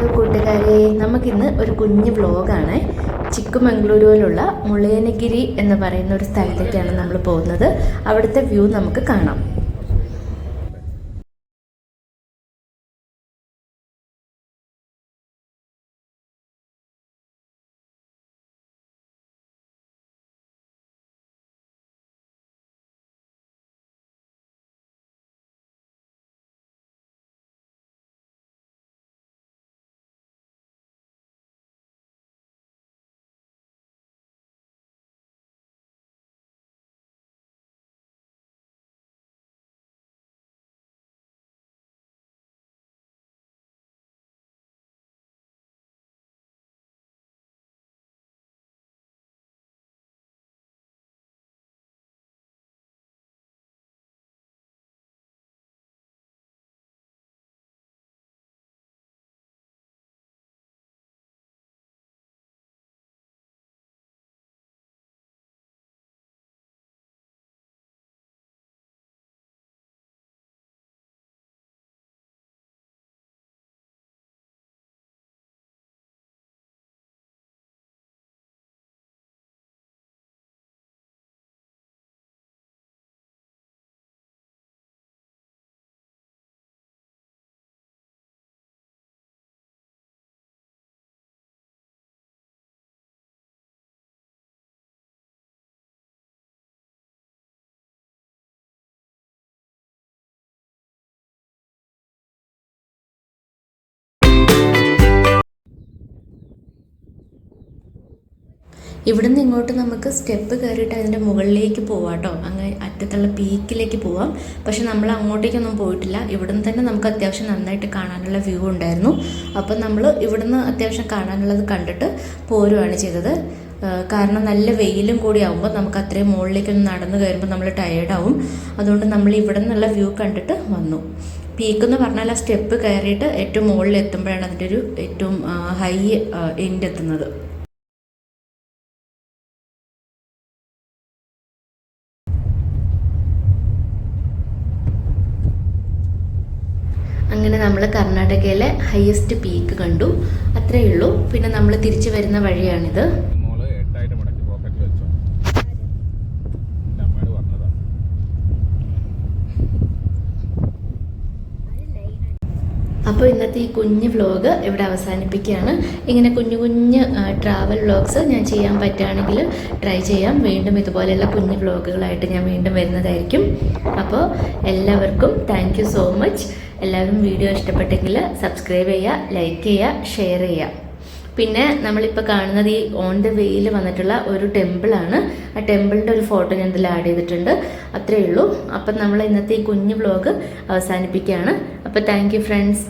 Hello കൂട്ടുകാരെ, നമുക്കിന്ന് ഒരു കുഞ്ഞ് വ്ലോഗാണ്. ചിക്കമംഗളൂരുവിലുള്ള മുളയനഗിരി എന്ന് പറയുന്ന ഒരു സ്ഥലത്തേക്കാണ് നമ്മൾ പോകുന്നത്. അവിടുത്തെ വ്യൂ നമുക്ക് കാണാം. ഇവിടുന്ന് ഇങ്ങോട്ട് നമുക്ക് സ്റ്റെപ്പ് കയറിയിട്ട് അതിൻ്റെ മുകളിലേക്ക് പോവാം കേട്ടോ. അങ്ങനെ അറ്റത്തുള്ള പീക്കിലേക്ക് പോവാം. പക്ഷെ നമ്മൾ അങ്ങോട്ടേക്കൊന്നും പോയിട്ടില്ല. ഇവിടുന്ന് തന്നെ നമുക്ക് അത്യാവശ്യം നന്നായിട്ട് കാണാനുള്ള വ്യൂ ഉണ്ടായിരുന്നു. അപ്പം നമ്മൾ ഇവിടുന്ന് അത്യാവശ്യം കാണാനുള്ളത് കണ്ടിട്ട് പോരുകയാണ് ചെയ്തത്. കാരണം നല്ല വെയിലും കൂടി ആകുമ്പോൾ നമുക്ക് അത്രയും മുകളിലേക്കൊന്ന് നടന്നു കയറുമ്പോൾ നമ്മൾ ടയേർഡാവും. അതുകൊണ്ട് നമ്മൾ ഇവിടെ നിന്നുള്ള വ്യൂ കണ്ടിട്ട് വന്നു. പീക്ക് എന്ന് പറഞ്ഞാൽ ആ സ്റ്റെപ്പ് കയറിയിട്ട് ഏറ്റവും മുകളിൽ എത്തുമ്പോഴാണ് അതിൻ്റെ ഒരു ഏറ്റവും ഹൈ എൻഡ് എത്തുന്നത്. അങ്ങനെ നമ്മൾ കർണാടകയിലെ ഹയസ്റ്റ് പീക്ക് കണ്ടു. അത്രയേ ഉള്ളൂ. പിന്നെ നമ്മൾ തിരിച്ചു വരുന്ന വഴിയാണിത്. അപ്പോൾ ഇന്നത്തെ ഈ കുഞ്ഞ് വ്ലോഗ് ഇവിടെ അവസാനിപ്പിക്കുകയാണ്. ഇങ്ങനെ കുഞ്ഞു കുഞ്ഞ് ട്രാവൽ വ്ലോഗ്സ് ഞാൻ ചെയ്യാൻ പറ്റുകയാണെങ്കിൽ ട്രൈ ചെയ്യാം. വീണ്ടും ഇതുപോലെയുള്ള കുഞ്ഞ് വ്ലോഗുകളായിട്ട് ഞാൻ വീണ്ടും വരുന്നതായിരിക്കും. അപ്പോൾ എല്ലാവർക്കും താങ്ക് യു സോ മച്ച്. എല്ലാവരും വീഡിയോ ഇഷ്ടപ്പെട്ടെങ്കിൽ സബ്സ്ക്രൈബ് ചെയ്യുക, ലൈക്ക് ചെയ്യുക, ഷെയർ ചെയ്യുക. പിന്നെ നമ്മളിപ്പോൾ കാണുന്നത് ഈ ഓൺ ദ വേയിൽ വന്നിട്ടുള്ള ഒരു ടെമ്പിളാണ്. ആ ടെമ്പിളിൻ്റെ ഒരു ഫോട്ടോ ഞാൻ ഇതിൽ ആഡ് ചെയ്തിട്ടുണ്ട്. അത്രയേ ഉള്ളൂ. അപ്പം നമ്മൾ ഇന്നത്തെ ഈ കുഞ്ഞ് വ്ലോഗ് അവസാനിപ്പിക്കുകയാണ്. അപ്പോൾ താങ്ക് യു ഫ്രണ്ട്സ്.